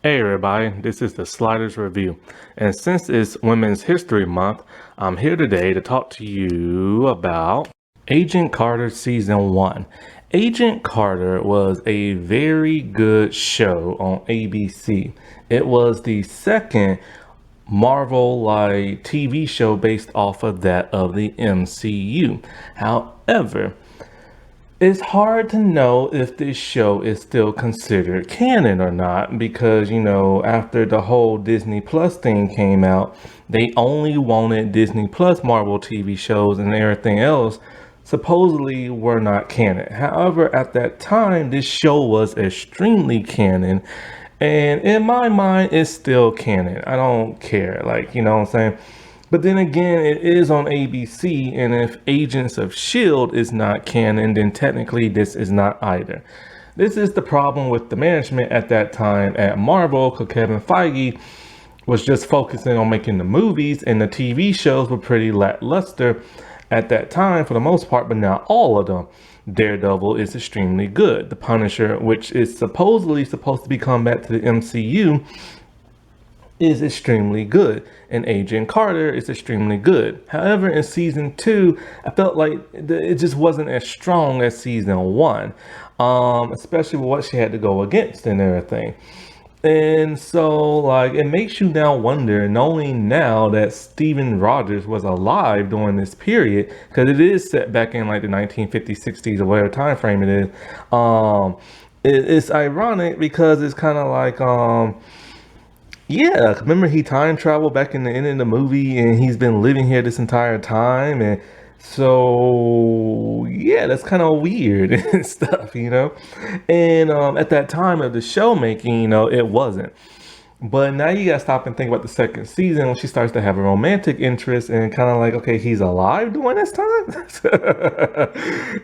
Hey everybody, this is the Sliders Review, and since it's Women's History Month, I'm here today to talk to you about Agent Carter Season 1. Agent Carter was a very good show on ABC. It was the second Marvel-like TV show based off of that of the MCU. However, it's hard to know if this show is still considered canon or not because, after the whole Disney Plus thing came out, they only wanted Disney Plus Marvel TV shows and everything else supposedly were not canon. However, at that time, this show was extremely canon. And in my mind, it's still canon. I don't care. You know what I'm saying? But then again, it is on ABC, and if Agents of S.H.I.E.L.D. is not canon, then technically this is not either. This is the problem with the management at that time at Marvel, because Kevin Feige was just focusing on making the movies, and the TV shows were pretty lackluster at that time for the most part, but not all of them. Daredevil is extremely good. The Punisher, which is supposedly supposed to be coming back to the MCU, is extremely good, and Agent Carter is extremely good. However, in season 2, I felt like it just wasn't as strong as season 1, especially with what she had to go against and everything. And so, it makes you now wonder, knowing now that Steven Rogers was alive during this period, because it is set back in the 1950s, 60s, or whatever time frame it is. It's ironic because it's kind of yeah, remember he time traveled back in the end of the movie and he's been living here this entire time. And so, yeah, that's kind of weird and stuff. And at that time of the show making, it wasn't. But now you gotta stop and think about the second season when she starts to have a romantic interest and kind of okay, he's alive during this time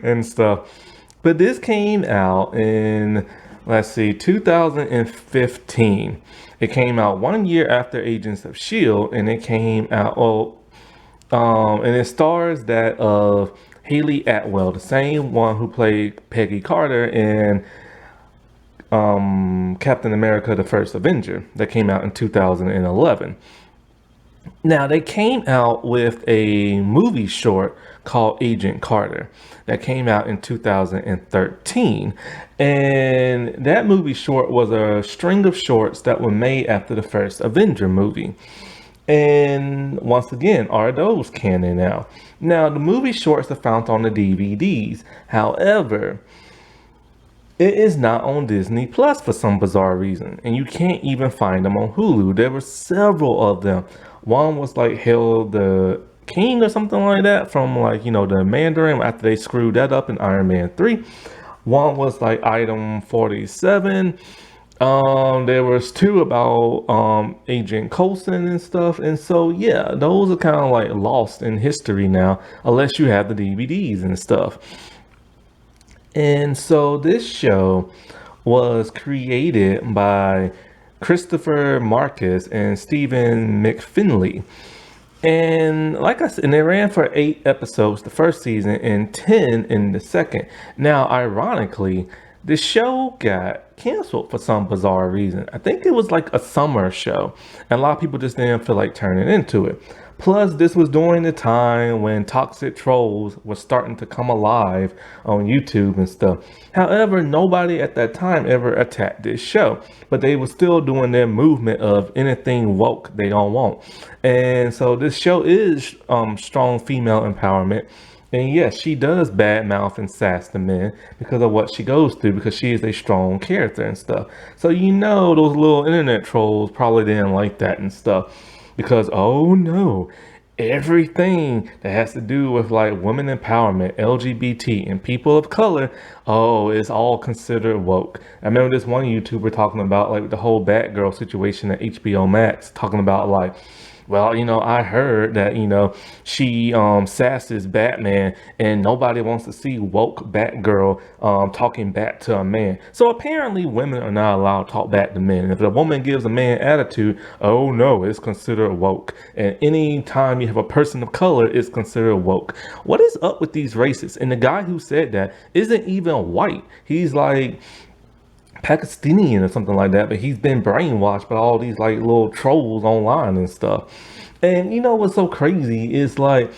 and stuff. But this came out in, let's see, 2015. It came out 1 year after Agents of S.H.I.E.L.D. and it came out, and it stars that of Haley Atwell, the same one who played Peggy Carter in Captain America: The First Avenger, that came out in 2011. Now, they came out with a movie short called Agent Carter that came out in 2013. And that movie short was a string of shorts that were made after the first Avenger movie. And once again, are those canon now? Now, the movie shorts are found on the DVDs. However, it is not on Disney Plus for some bizarre reason, and you can't even find them on Hulu. There were several of them. One was Hail the King or something like that from the Mandarin after they screwed that up in Iron Man 3. One was Item 47. There was two about Agent Coulson and stuff, and so yeah, those are kind of lost in history now, unless you have the DVDs and stuff. And so this show was created by Christopher Marcus and Stephen McFinley. And like I said, and they ran for 8 episodes the first season and 10 in the second. Now, ironically, the show got canceled for some bizarre reason. I think it was a summer show, and a lot of people just didn't feel like turning into it. Plus, this was during the time when toxic trolls were starting to come alive on YouTube and stuff. However, nobody at that time ever attacked this show, but they were still doing their movement of anything woke they don't want. And so this show is strong female empowerment. And yes, she does badmouth and sass the men because of what she goes through, because she is a strong character and stuff. So those little internet trolls probably didn't like that and stuff. Because, oh no, everything that has to do with women empowerment, LGBT, and people of color, oh, it's all considered woke. I remember this one YouTuber talking about the whole Batgirl situation at HBO Max, talking about well, I heard that, she sasses Batman and nobody wants to see woke Batgirl talking back to a man. So apparently women are not allowed to talk back to men. If a woman gives a man attitude, oh no, it's considered woke. And any time you have a person of color, it's considered woke. What is up with these racists? And the guy who said that isn't even white. He's Pakistani or something like that, but he's been brainwashed by all these like little trolls online and stuff. And you know what's so crazy is like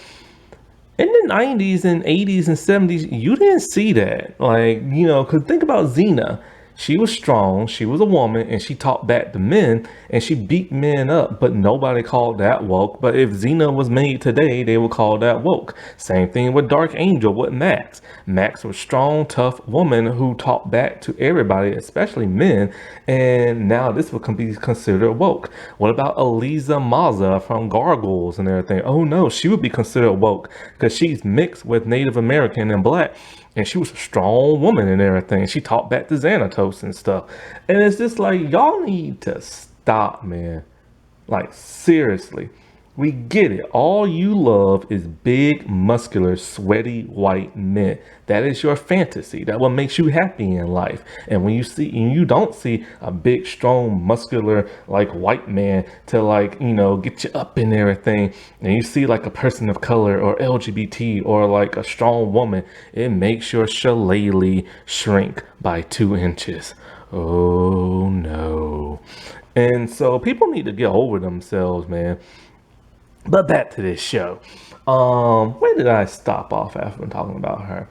in the 90s and 80s and 70s, you didn't see that. Like, you know, because think about Xena. She was strong, she was a woman, and she talked back to men, and she beat men up, but nobody called that woke. But if Xena was made today, they would call that woke. Same thing with Dark Angel with Max. Max was strong, tough woman who talked back to everybody, especially men, and now this would be considered woke. What about Eliza Maza from Gargoyles and everything? Oh no, she would be considered woke because she's mixed with Native American and black, and she was a strong woman and everything. She talked back to Xanatos and stuff. And it's just like, y'all need to stop, man. Like, seriously. We get it. All you love is big, muscular, sweaty white men. That is your fantasy. That what makes you happy in life. And when you don't see a big, strong, muscular, like white man to like, you know, get you up in everything, and you see like a person of color or LGBT or like a strong woman, it makes your shillelagh shrink by 2 inches. Oh no. And so people need to get over themselves, man. But back to this show. Where did I stop off after talking about her?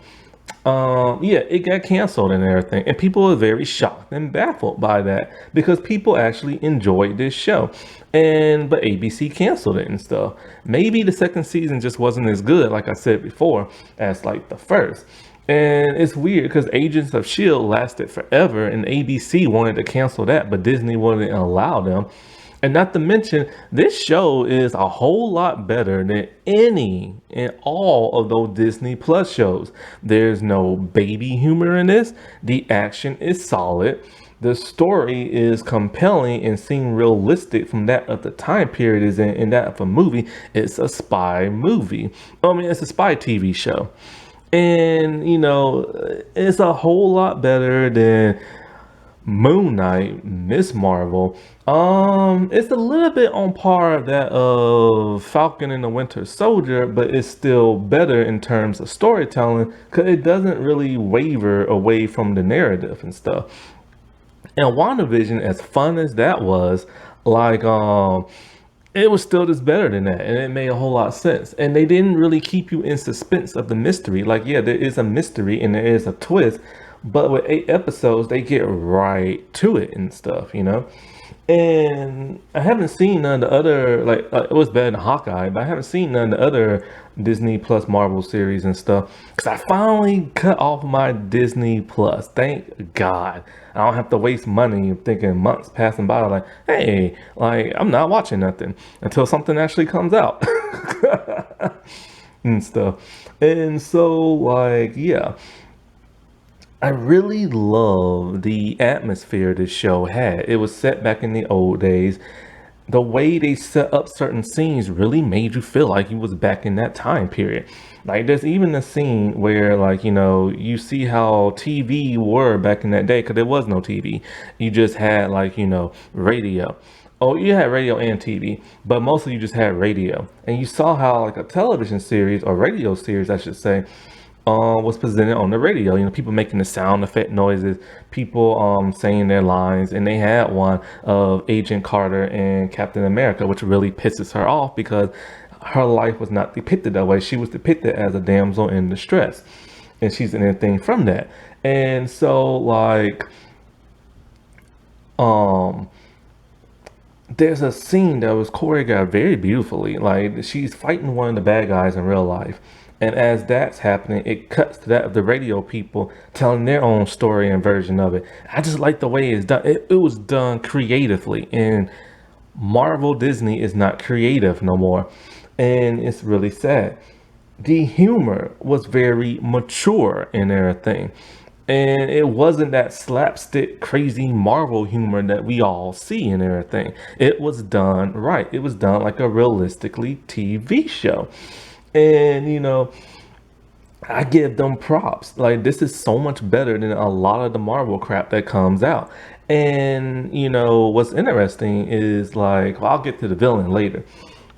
Yeah, it got canceled and everything, and people were very shocked and baffled by that because people actually enjoyed this show, and but ABC canceled it and stuff. Maybe the second season just wasn't as good, like I said before, as like the first. And it's weird because Agents of Shield lasted forever, and ABC wanted to cancel that, but Disney wouldn't allow them. And not to mention, this show is a whole lot better than any and all of those Disney Plus shows. There's no baby humor in this. The action is solid. The story is compelling and seem realistic from that of the time period is in that of a movie. It's a spy movie. I mean, it's a spy TV show. And, you know, it's a whole lot better than Moon Knight, Miss Marvel. It's a little bit on par of that of Falcon and the Winter Soldier, but it's still better in terms of storytelling because it doesn't really waver away from the narrative and stuff. And WandaVision, as fun as that was, like it was still just better than that, and it made a whole lot of sense. And they didn't really keep you in suspense of the mystery. Like, yeah, there is a mystery and there is a twist, but with 8 episodes, they get right to it and stuff, you know. And I haven't seen none of the other like it was better than Hawkeye, but I haven't seen none of the other Disney Plus Marvel series and stuff because I finally cut off my Disney Plus. Thank God, I don't have to waste money thinking months passing by. Like, hey, like I'm not watching nothing until something actually comes out and stuff. And so, like, yeah. I really love the atmosphere this show had. It was set back in the old days. The way they set up certain scenes really made you feel like you was back in that time period. Like there's even a scene where like, you know, you see how TV were back in that day because there was no TV. You just had like, you know, radio. Oh, you had radio and TV, but mostly you just had radio. And you saw how like a television series or radio series, I should say, was presented on the radio. You know, people making the sound effect noises, people saying their lines, and they had one of Agent Carter and Captain America, which really pisses her off because her life was not depicted that way. She was depicted as a damsel in distress, and she's anything from that. And so, like, there's a scene that was choreographed very beautifully. Like she's fighting one of the bad guys in real life. And as that's happening, it cuts to that of the radio people telling their own story and version of it. I just like the way it's done. It was done creatively. And Marvel Disney is not creative no more. And it's really sad. The humor was very mature in everything. And it wasn't that slapstick, crazy Marvel humor that we all see and everything. It was done right. It was done like a realistically TV show. And, you know, I give them props. Like, this is so much better than a lot of the Marvel crap that comes out. And, you know, what's interesting is, like, well, I'll get to the villain later.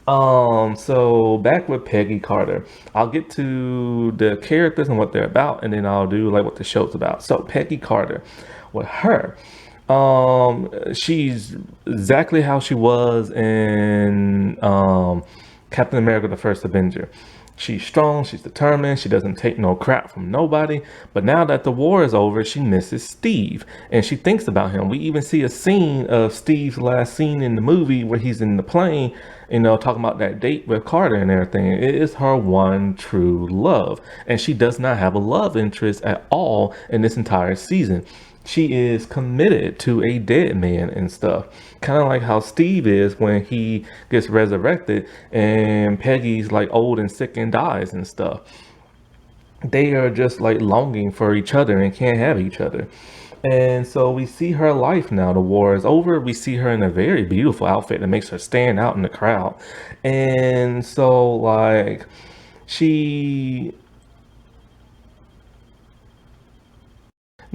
So back with Peggy Carter, I'll get to the characters and what they're about, and then I'll do like what the show's about. So Peggy Carter, with her. She's exactly how she was in Captain America: The First Avenger. She's strong, she's determined, she doesn't take no crap from nobody. But now that the war is over, she misses Steve and she thinks about him. We even see a scene of Steve's last scene in the movie where he's in the plane, talking about that date with Carter and everything. It is her one true love. And she does not have a love interest at all in this entire season. She is committed to a dead man and stuff. Kind of like how Steve is when he gets resurrected and Peggy's like old and sick and dies and stuff. They are just like longing for each other and can't have each other. And so we see her life now. The war is over. We see her in a very beautiful outfit that makes her stand out in the crowd. And so, like, she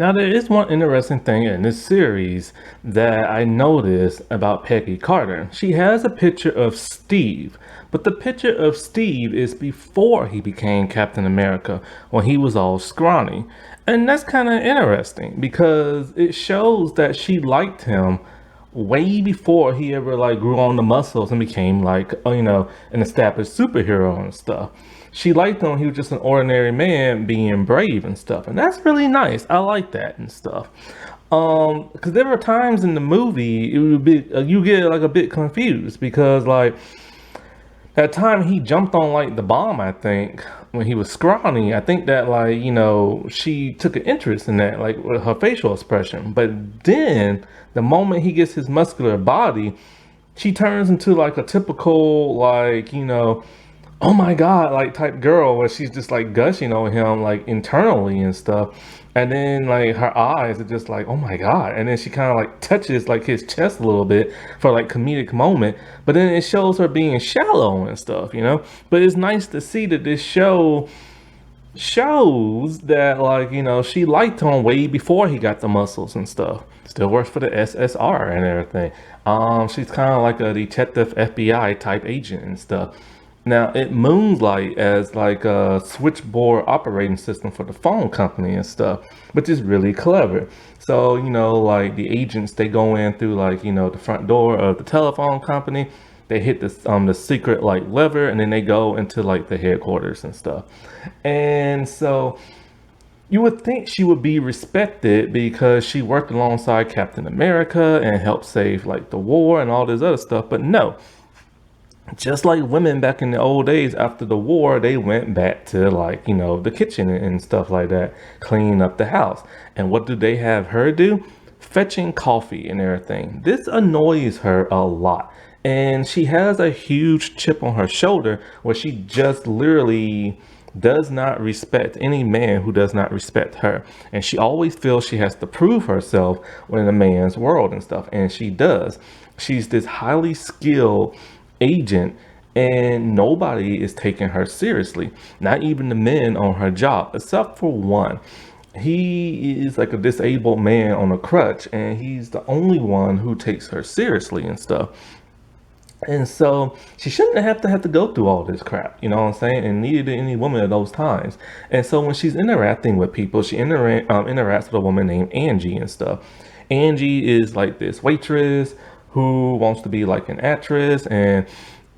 Now, there is one interesting thing in this series that I noticed about Peggy Carter. She has a picture of Steve, but the picture of Steve is before he became Captain America, when he was all scrawny. And that's kind of interesting because it shows that she liked him way before he ever like grew on the muscles and became like an established superhero and stuff. She liked him. He was just an ordinary man being brave and stuff, and that's really nice. I like that and stuff. Because there were times in the movie it would be you get like a bit confused because like that time he jumped on like the bomb, I think, when he was scrawny, I think that like, she took an interest in that, like with her facial expression. But then the moment he gets his muscular body, she turns into like a typical like, oh my God, like type girl where she's just like gushing on him like internally and stuff. And then like her eyes are just like, oh my God. And then she kind of like touches like his chest a little bit for like comedic moment. But then it shows her being shallow and stuff. But it's nice to see that this show shows that like, she liked him way before he got the muscles and stuff. Still works for the SSR and everything. She's kind of like a detective FBI type agent and stuff. Now, it moonlight as like a switchboard operating system for the phone company and stuff, which is really clever. So, like the agents, they go in through like, the front door of the telephone company. They hit the secret like lever and then they go into like the headquarters and stuff. And so you would think she would be respected because she worked alongside Captain America and helped save like the war and all this other stuff. But no, just like women back in the old days after the war, they went back to like, the kitchen and stuff like that, cleaning up the house. And what do they have her do? Fetching coffee and everything. This annoys her a lot. And she has a huge chip on her shoulder where she just literally does not respect any man who does not respect her. And she always feels she has to prove herself in a man's world and stuff. And she does. She's this highly skilled agent and nobody is taking her seriously, not even the men on her job except for one. He is like a disabled man on a crutch and he's the only one who takes her seriously and stuff. And so she shouldn't have to go through all this crap, you know what I'm saying? And neither did any woman at those times. And so when she's interacting with people, she interacts with a woman named Angie and stuff. Angie is like this waitress who wants to be like an actress, and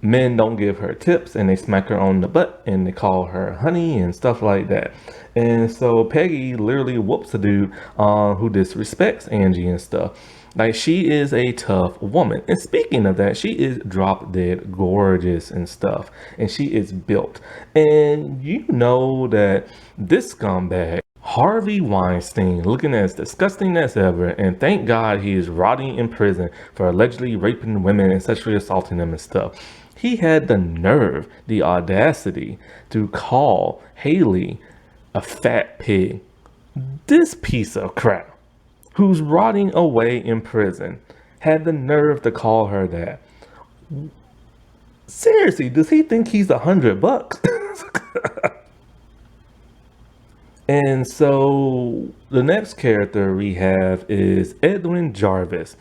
men don't give her tips and they smack her on the butt and they call her honey and stuff like that. And so Peggy literally whoops a dude who disrespects Angie and stuff. Like, she is a tough woman. And speaking of that, she is drop dead gorgeous and stuff. And she is built. And you know that this scumbag, Harvey Weinstein, looking as disgusting as ever, and thank God he is rotting in prison for allegedly raping women and sexually assaulting them and stuff. He had the nerve, the audacity to call Haley a fat pig. This piece of crap, who's rotting away in prison, had the nerve to call her that. Seriously, does he think he's $100? And so the next character we have is Edwin Jarvis.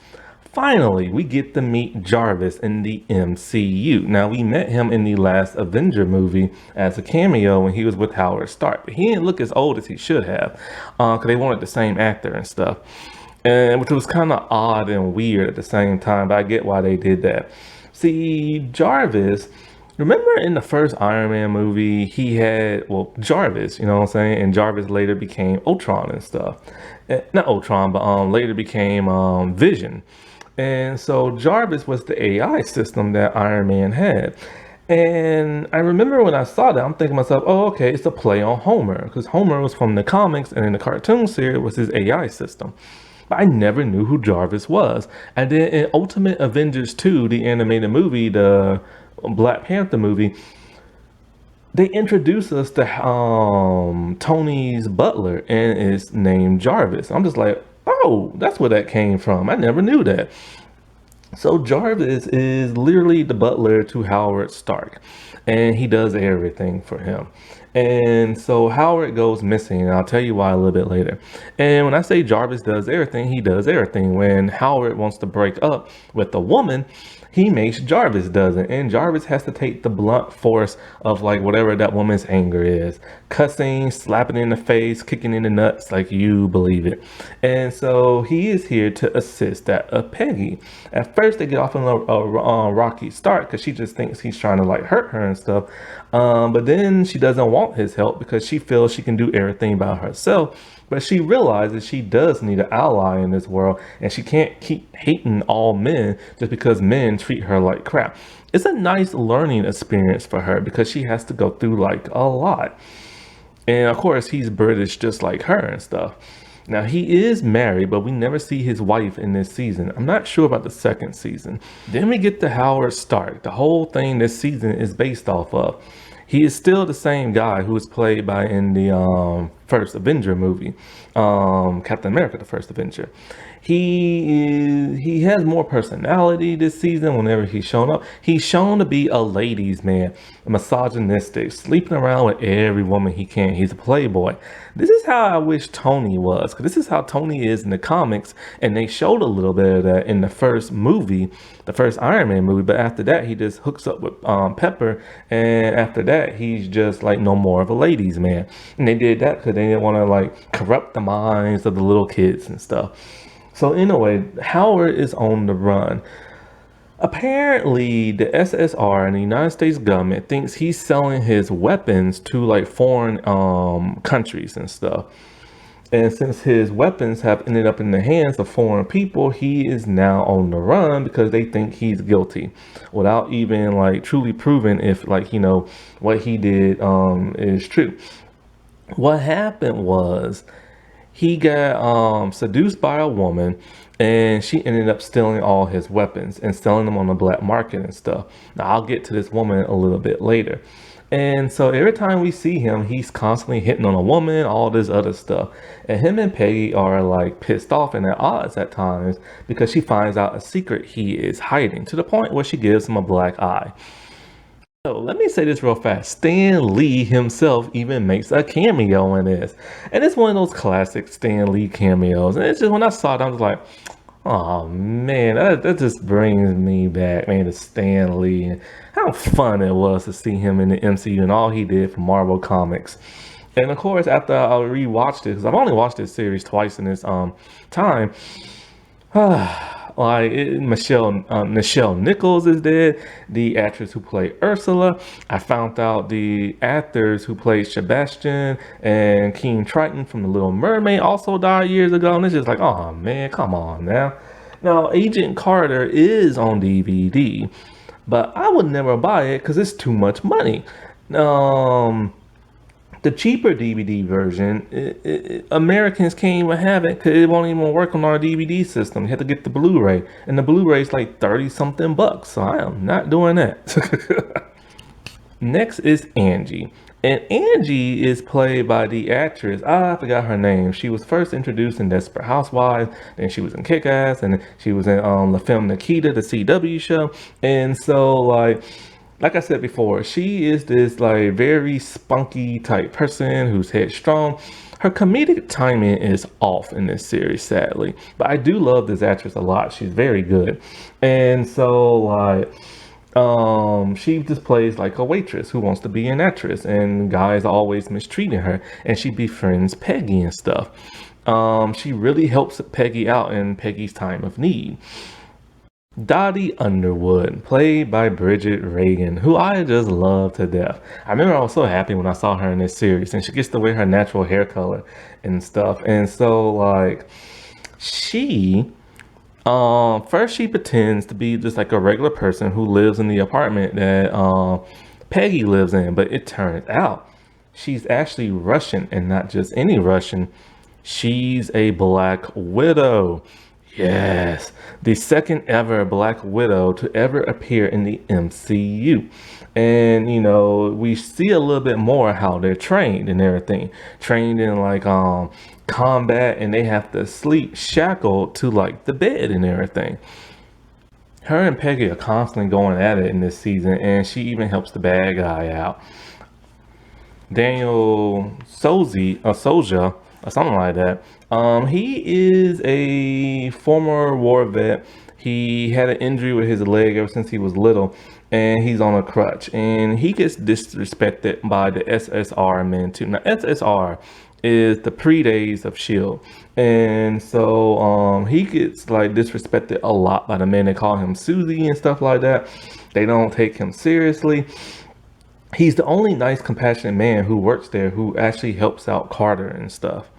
Finally, we get to meet Jarvis in the MCU. Now, we met him in the last Avenger movie as a cameo when he was with Howard Stark. But he didn't look as old as he should have because they wanted the same actor and stuff. and which was kind of odd and weird at the same time, but I get why they did that. See, Jarvis, remember in the first Iron Man movie, he had, well, Jarvis, you know what I'm saying? And Jarvis later became Ultron and stuff. Not Ultron, but later became Vision. And so Jarvis was the AI system that Iron Man had. And I remember when I saw that, I'm thinking to myself, oh, okay, it's a play on Homer, because Homer was from the comics, and in the cartoon series was his AI system. But I never knew who Jarvis was. And then in Ultimate Avengers 2, the animated movie, the Black Panther movie, they introduced us to Tony's butler, and it's named Jarvis. I'm just like, oh, that's where that came from. I never knew that. So Jarvis is literally the butler to Howard Stark, and he does everything for him. And so Howard goes missing, and I'll tell you why a little bit later. And when I say Jarvis does everything, he does everything. When Howard wants to break up with a woman, he makes Jarvis does it, and Jarvis has to take the blunt force of like whatever that woman's anger is, cussing, slapping in the face, kicking in the nuts, like you believe it. And so he is here to assist that Peggy. At first, they get off on a rocky start because she just thinks he's trying to like hurt her and stuff. But then she doesn't want his help because she feels she can do everything by herself. But she realizes she does need an ally in this world, and she can't keep hating all men just because men treat her like crap. It's a nice learning experience for her because she has to go through like a lot. And of course, he's British just like her and stuff. Now, he is married, but we never see his wife in this season. I'm not sure about the second season. Then we get to Howard Stark. The whole thing this season is based off of. He is still the same guy who was played by in the first Avenger movie, Captain America, the first Avenger. He has more personality this season. Whenever he's shown up, he's shown to be a ladies' man, misogynistic, sleeping around with every woman he can. He's a playboy. This is how I wish Tony was, because this is how Tony is in the comics, and they showed a little bit of that in the first movie, the first Iron Man movie. But after that, he just hooks up with Pepper, and after that, he's just like no more of a ladies' man. And they did that because they didn't want to like corrupt the minds of the little kids and stuff. So anyway, Howard is on the run. Apparently, the SSR and the United States government thinks he's selling his weapons to like foreign countries and stuff. And since his weapons have ended up in the hands of foreign people, he is now on the run because they think he's guilty without even like truly proving if like, you know, what he did is true. What happened was he got seduced by a woman, and she ended up stealing all his weapons and selling them on the black market and stuff. Now I'll get to this woman a little bit later. And so every time we see him, he's constantly hitting on a woman, all this other stuff. And him and Peggy are like pissed off and at odds at times because she finds out a secret he is hiding, to the point where she gives him a black eye. So let me say this real fast. Stan Lee himself even makes a cameo in this. And it's one of those classic Stan Lee cameos. And it's just when I saw it, I was like, oh man, that just brings me back, man, to Stan Lee. And how fun it was to see him in the MCU and all he did for Marvel Comics. And of course, after I rewatched it, because I've only watched this series twice in this time, Nichelle Nichols is dead, the actress who played Ursula. I found out the actors who played Sebastian and King Triton from The Little Mermaid also died years ago. And it's just like, oh man, come on now. Now, Agent Carter is on DVD, but I would never buy it because it's too much money. The cheaper DVD version, Americans can't even have it because it won't even work on our DVD system. You have to get the Blu-ray, and the Blu-ray is like 30 something bucks. So I am not doing that. Next is Angie. And Angie is played by the actress, I forgot her name. She was first introduced in Desperate Housewives, then she was in Kick-Ass, and she was in the film Nikita, the CW show. And so like I said before, she is this like very spunky type person who's headstrong. Her comedic timing is off in this series, sadly. But I do love this actress a lot. She's very good. And so she just plays like a waitress who wants to be an actress, and guys are always mistreating her, and she befriends Peggy and stuff. She really helps Peggy out in Peggy's time of need. Dottie Underwood, played by Bridget Regan, who I just love to death. I remember I was so happy when I saw her in this series, and she gets to wear her natural hair color and stuff. And so, like, she, first she pretends to be just like a regular person who lives in the apartment that Peggy lives in, but it turns out she's actually Russian, and not just any Russian. She's a Black Widow. Yes, the second ever Black Widow to ever appear in the MCU. And we see a little bit more how they're trained and everything. Trained in like combat, and they have to sleep shackled to like the bed and everything. Her and Peggy are constantly going at it in this season, and she even helps the bad guy out. Daniel Soja, or something like that. He is a former war vet. He had an injury with his leg ever since he was little, and he's on a crutch. And he gets disrespected by the SSR men too. Now, SSR is the pre-days of Shield, and so he gets like disrespected a lot by the men. They call him Susie and stuff like that. They don't take him seriously. He's the only nice, compassionate man who works there who actually helps out Carter and stuff.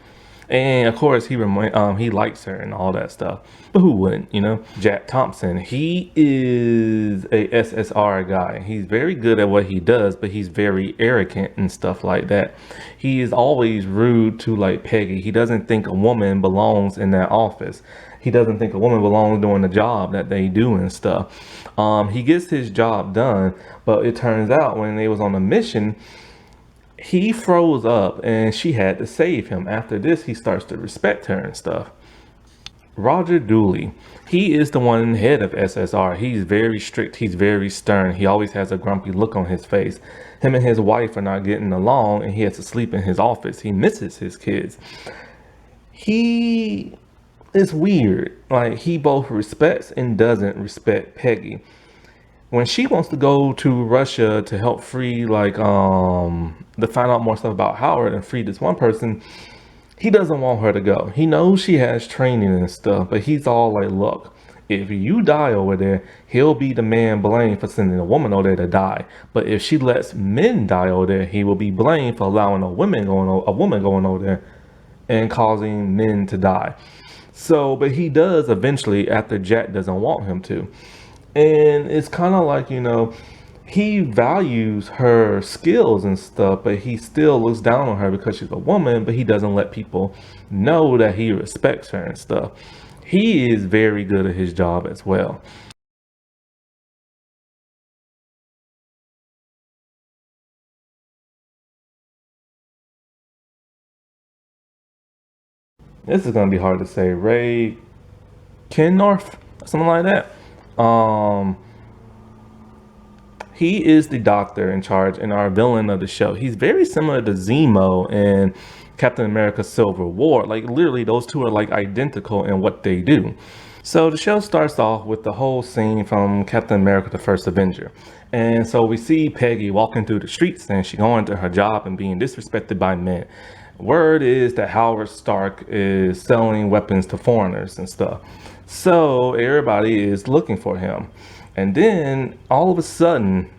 And of course, he likes her and all that stuff. But who wouldn't? Jack Thompson, he is a SSR guy. He's very good at what he does, but he's very arrogant and stuff like that. He is always rude to like Peggy. He doesn't think a woman belongs in that office. He doesn't think a woman belongs doing the job that they do and stuff. He gets his job done, but it turns out when they was on a mission, he froze up and she had to save him. After this, he starts to respect her and stuff. Roger Dooley, he is the one head of SSR. He's very strict. He's very stern. He always has a grumpy look on his face. Him and his wife are not getting along, and he has to sleep in his office. He misses his kids. He is weird. Like, he both respects and doesn't respect Peggy. When she wants to go to Russia to help free, like, to find out more stuff about Howard and free this one person, he doesn't want her to go. He knows she has training and stuff, but he's all like, look, if you die over there, he'll be the man blamed for sending a woman over there to die. But if she lets men die over there, he will be blamed for allowing a woman going over there and causing men to die. So, but he does eventually after Jack doesn't want him to. And it's kind of like, he values her skills and stuff, but he still looks down on her because she's a woman, but he doesn't let people know that he respects her and stuff. He is very good at his job as well. This is going to be hard to say. Ray Kinnorth, something like that. He is the doctor in charge and our villain of the show. He's very similar to Zemo and Captain America Civil War. Like, literally, those two are like identical in what they do. So the show starts off with the whole scene from Captain America, the First Avenger. And so we see Peggy walking through the streets and she going to her job and being disrespected by men. Word is that Howard Stark is selling weapons to foreigners and stuff. So everybody is looking for him. And then all of a sudden,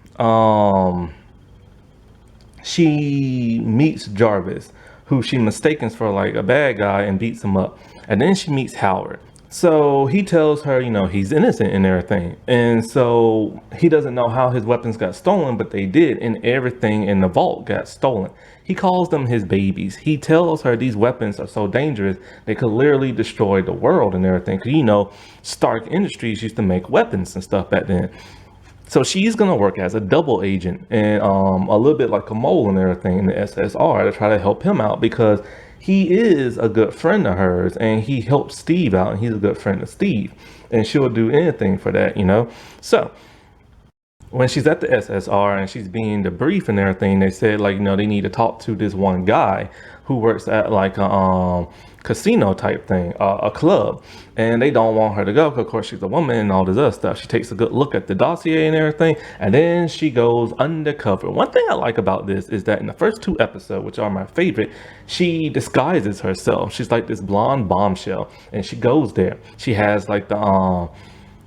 she meets Jarvis, who she mistakes for like a bad guy and beats him up. And then she meets Howard. So he tells her, he's innocent and everything. And so he doesn't know how his weapons got stolen, but they did. And everything in the vault got stolen. He calls them his babies. He tells her these weapons are so dangerous, they could literally destroy the world and everything. Because, Stark Industries used to make weapons and stuff back then. So she's going to work as a double agent and a little bit like a mole and everything in the SSR to try to help him out because he is a good friend of hers and he helps Steve out and he's a good friend of Steve. And she'll do anything for that, So when she's at the SSR and she's being debriefed and everything, they said like, they need to talk to this one guy who works at like a casino type thing, a club, and they don't want her to go because of course she's a woman and all this other stuff. She takes a good look at the dossier and everything, and then she goes undercover. One thing I like about this is that in the first two episodes, which are my favorite, she disguises herself. She's like this blonde bombshell, and she goes there. She has like the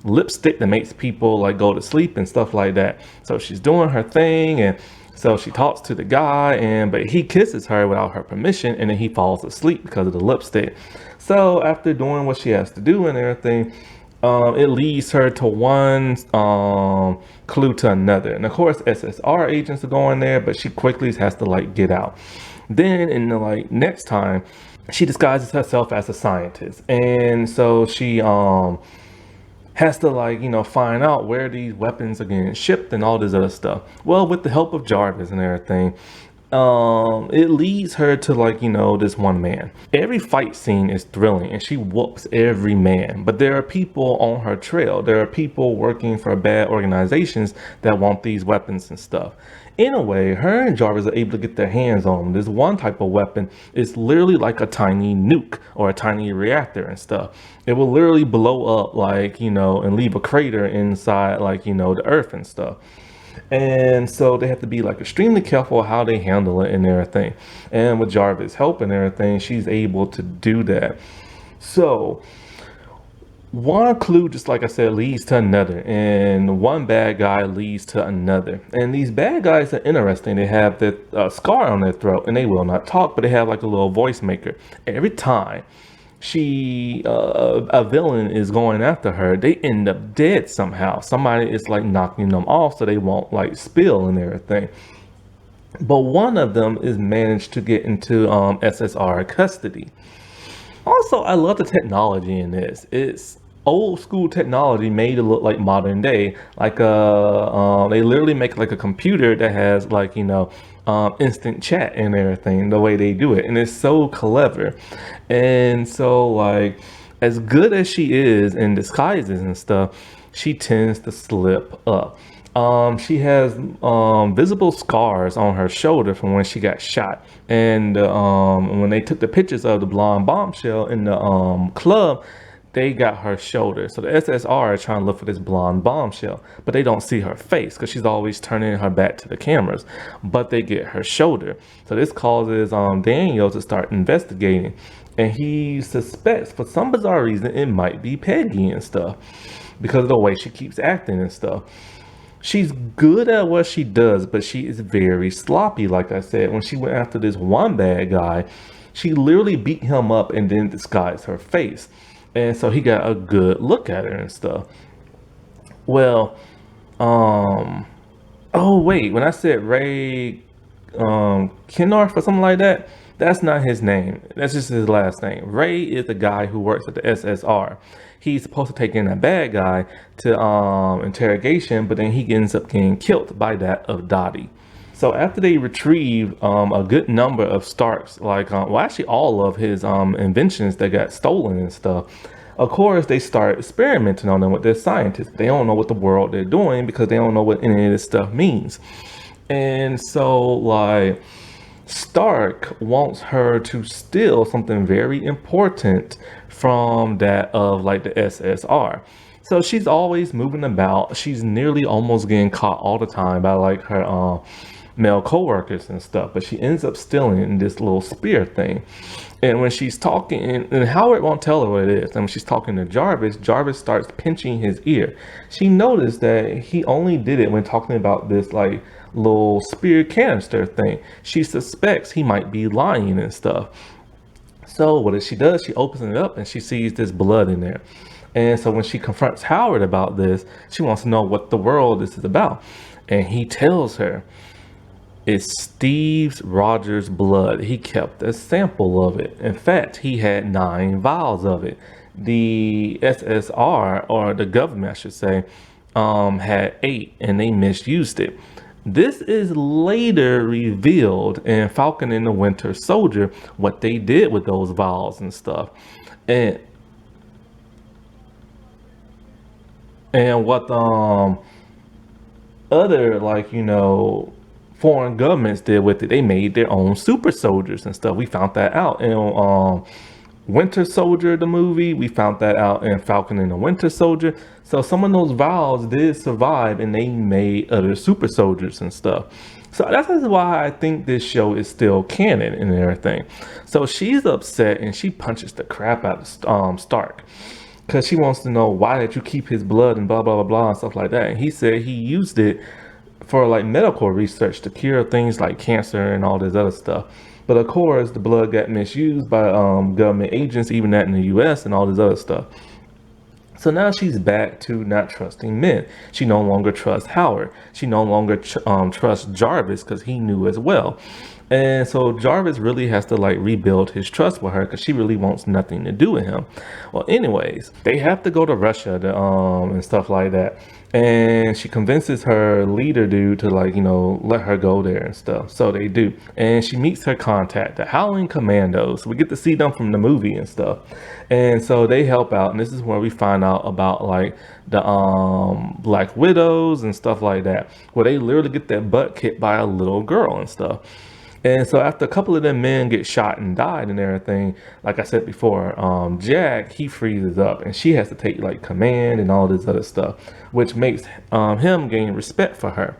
lipstick that makes people like go to sleep and stuff like that. So she's doing her thing, and so she talks to the guy, but he kisses her without her permission, and then he falls asleep because of the lipstick. So after doing what she has to do and everything, it leads her to one clue to another. And of course, SSR agents are going there, but she quickly has to like get out. Then in the like next time, she disguises herself as a scientist, and so she has to like find out where these weapons are getting shipped and all this other stuff. Well, with the help of Jarvis and everything, it leads her to like this one man. Every fight scene is thrilling and she whoops every man, but there are people on her trail. There are people working for bad organizations that want these weapons and stuff. In a way, her and Jarvis are able to get their hands on them. This one type of weapon is literally like a tiny nuke or a tiny reactor and stuff. It will literally blow up like, and leave a crater inside like, the earth and stuff. And so they have to be like extremely careful how they handle it and everything. And with Jarvis' help and everything, she's able to do that. So one clue, just like I said, leads to another, and one bad guy leads to another. And these bad guys are interesting. They have the scar on their throat, and they will not talk, but they have like a little voice maker. Every time a villain is going after her, they end up dead somehow. Somebody is like knocking them off so they won't like spill and everything. But one of them is managed to get into SSR custody. Also, I love the technology in this. It's old school technology made to look like modern day. Like they literally make like a computer that has like instant chat and everything. The way they do it, and it's so clever. And so like, as good as she is in disguises and stuff, she tends to slip up. She has visible scars on her shoulder from when she got shot. And when they took the pictures of the blonde bombshell in the club, they got her shoulder. So the SSR are trying to look for this blonde bombshell, but they don't see her face because she's always turning her back to the cameras. But they get her shoulder. So this causes Daniel to start investigating. And he suspects, for some bizarre reason, it might be Peggy and stuff because of the way she keeps acting and stuff. She's good at what she does, but she is very sloppy. Like I said, when she went after this one bad guy, she literally beat him up and then disguised her face. And so he got a good look at her and stuff. Well, oh wait, when I said Ray Kinnorth or something like that, that's not his name. That's just his last name. Ray is the guy who works at the SSR. He's supposed to take in a bad guy to interrogation, but then he ends up getting killed by that of Dottie. So after they retrieve a good number of Stark's, like, well, actually all of his inventions that got stolen and stuff, of course, they start experimenting on them with their scientists. They don't know what the world they're doing because they don't know what any of this stuff means. And so, like, Stark wants her to steal something very important from that of like the SSR. So she's always moving about. She's nearly almost getting caught all the time by like her male co-workers and stuff, but she ends up stealing this little spear thing. And when she's talking, and Howard won't tell her what it is, and when she's talking to Jarvis, Jarvis starts pinching his ear. She noticed that he only did it when talking about this like little spear canister thing. She suspects he might be lying and stuff. So what she does, she opens it up and she sees this blood in there. And so when she confronts Howard about this, she wants to know what the world this is about. And he tells her it's Steve Rogers' blood. He kept a sample of it. In fact, he had 9 vials of it. The SSR, or the government I should say, had 8 and they misused it. This is later revealed in Falcon and the Winter Soldier, what they did with those vials and stuff. And what other, like, foreign governments did with it. They made their own super soldiers and stuff. We found that out in Winter Soldier, the movie. We found that out in Falcon and the Winter Soldier. So some of those vials did survive, and they made other super soldiers and stuff. So that's why I think this show is still canon and everything. So she's upset, and she punches the crap out of Stark, because she wants to know, why did you keep his blood and blah blah blah blah and stuff like that. And he said he used it for like medical research to cure things like cancer and all this other stuff. But of course, the blood got misused by government agents, even that in the U.S. and all this other stuff. So now she's back to not trusting men. She no longer trusts Howard. She no longer trusts Jarvis, because he knew as well. And so Jarvis really has to like rebuild his trust with her, because she really wants nothing to do with him. Well, anyways, they have to go to Russia to, and stuff like that. And she convinces her leader dude to like, let her go there and stuff. So they do. And she meets her contact, the Howling Commandos. We get to see them from the movie and stuff. And so they help out. And this is where we find out about like the Black Widows and stuff like that, where they literally get their butt kicked by a little girl and stuff. And so after a couple of them men get shot and died and everything, like I said before, Jack, he freezes up, and she has to take like command and all this other stuff, which makes him gain respect for her.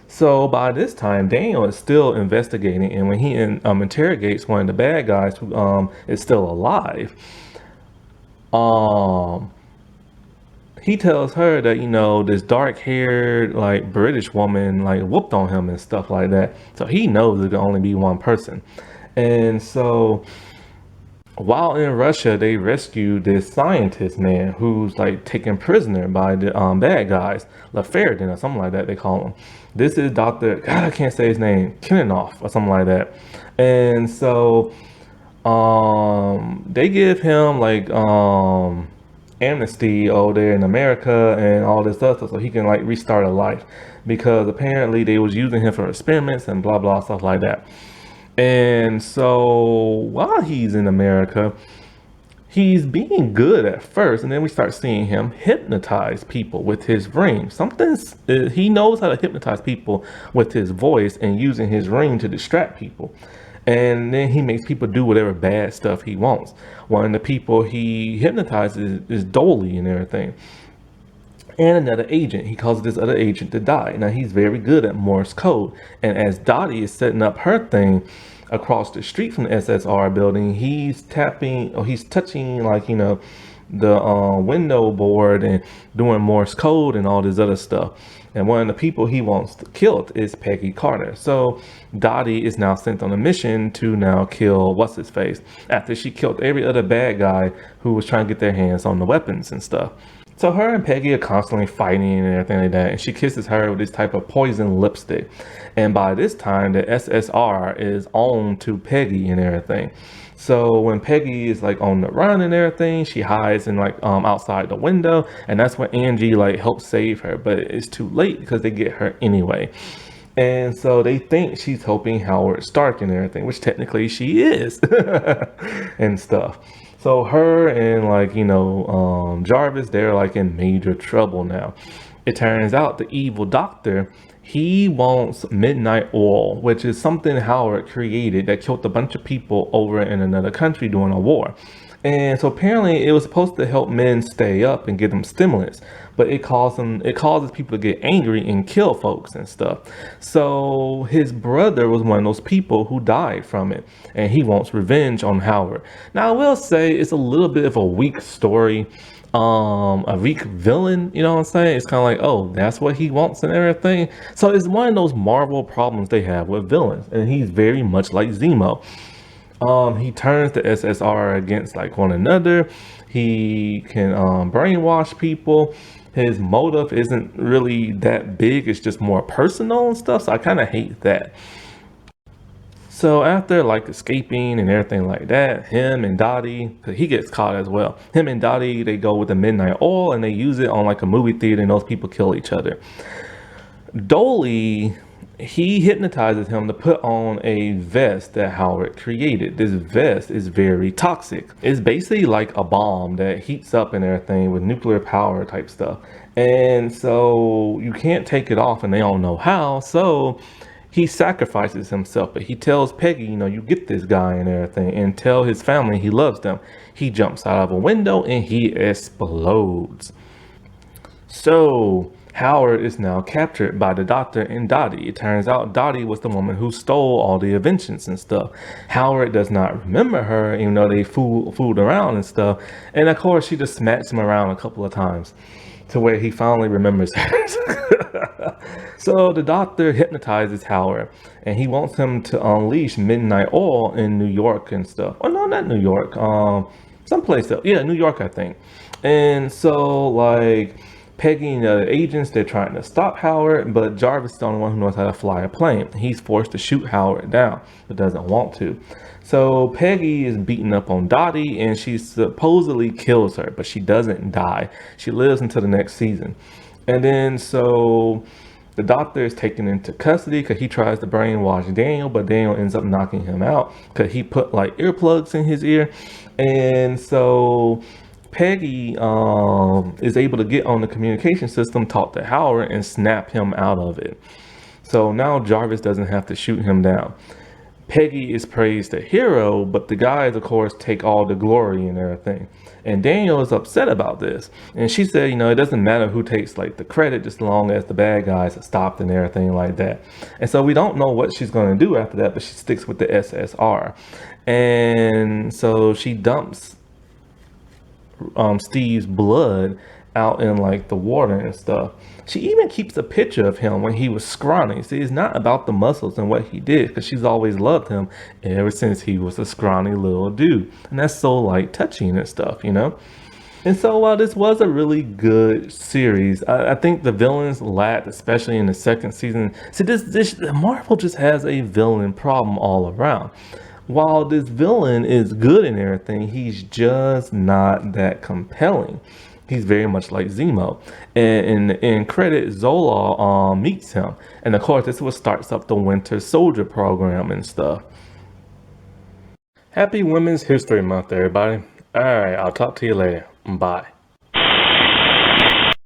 So by this time, Daniel is still investigating, and when he interrogates one of the bad guys who is still alive, he tells her that, this dark-haired, like, British woman, like, whooped on him and stuff like that. So he knows it can only be one person. And so while in Russia, they rescue this scientist man who's, like, taken prisoner by the bad guys. Laferdin or something like that, they call him. This is Dr. God, I can't say his name. Kininoff or something like that. And so they give him, like, amnesty over there in America and all this stuff, so he can like restart a life, because apparently they was using him for experiments and blah blah stuff like that. And so while he's in America, he's being good at first, and then we start seeing him hypnotize people with his ring. He knows how to hypnotize people with his voice and using his ring to distract people. And then he makes people do whatever bad stuff he wants. One of the people he hypnotizes is Dolly and everything. And another agent. He causes this other agent to die. Now, he's very good at Morse code. And as Dottie is setting up her thing across the street from the SSR building, he's touching, like, the window board and doing Morse code and all this other stuff. And one of the people he wants killed is Peggy Carter. So Dottie is now sent on a mission to now kill what's-his-face, after she killed every other bad guy who was trying to get their hands on the weapons and stuff. So her and Peggy are constantly fighting and everything like that, and she kisses her with this type of poison lipstick. And by this time, the SSR is on to Peggy and everything. So when Peggy is like on the run and everything, she hides in like outside the window, and that's when Angie like helps save her, but it's too late because they get her anyway. And so they think she's helping Howard Stark and everything, which technically she is and stuff. So her and like, Jarvis, they're like in major trouble now. It turns out the evil doctor, he wants midnight oil, which is something Howard created that killed a bunch of people over in another country during a war. And so apparently it was supposed to help men stay up and give them stimulants, but it causes people to get angry and kill folks and stuff. So his brother was one of those people who died from it, and he wants revenge on Howard. Now I will say it's a little bit of a weak story, a weak villain, you know what I'm saying? It's kind of like, oh, that's what he wants and everything. So it's one of those Marvel problems they have with villains, and he's very much like Zemo. He turns the SSR against like one another. He can brainwash people. His motive isn't really that big. It's just more personal and stuff. So I kind of hate that. So after like escaping and everything like that, him and Dottie, cause he gets caught as well. Him and Dottie, they go with the midnight oil and they use it on like a movie theater, and those people kill each other. Dolly he hypnotizes him to put on a vest that Howard created. This vest is very toxic. It's basically like a bomb that heats up and everything with nuclear power type stuff. And so you can't take it off and they don't know how. So he sacrifices himself, but he tells Peggy, you know, you get this guy and everything, and tell his family he loves them. He jumps out of a window and he explodes. So Howard is now captured by the doctor and Dottie. It turns out Dottie was the woman who stole all the inventions and stuff. Howard does not remember her, even though they fooled around and stuff. And of course, she just smacks him around a couple of times to where he finally remembers her. So the doctor hypnotizes Howard and he wants him to unleash Midnight Oil in New York and stuff. Oh no, not New York. Someplace else. Yeah, New York, I think. And so like Peggy and the agents, they're trying to stop Howard, but Jarvis is the only one who knows how to fly a plane. He's forced to shoot Howard down, but doesn't want to. So Peggy is beating up on Dottie, and she supposedly kills her, but she doesn't die. She lives until the next season. And then so the doctor is taken into custody because he tries to brainwash Daniel, but Daniel ends up knocking him out because he put like earplugs in his ear. And so Peggy is able to get on the communication system, talk to Howard, and snap him out of it. So now Jarvis doesn't have to shoot him down. Peggy is praised a hero, but the guys, of course, take all the glory and everything. And Daniel is upset about this. And she said, you know, it doesn't matter who takes like the credit, just as long as the bad guys are stopped and everything like that. And so we don't know what she's going to do after that, but she sticks with the SSR. And so she dumps Steve's blood out in like the water and stuff. She even keeps a picture of him when he was scrawny. See, it's not about the muscles and what he did, because she's always loved him ever since he was a scrawny little dude. And that's so like touching and stuff, you know. And so while this was a really good series, I think the villains lacked, especially in the second season. See, this Marvel just has a villain problem all around. While this villain is good and everything, he's just not that compelling. He's very much like Zemo. And in credit, Zola meets him. And of course, this is what starts up the Winter Soldier program and stuff. Happy Women's History Month, everybody. All right, I'll talk to you later. Bye.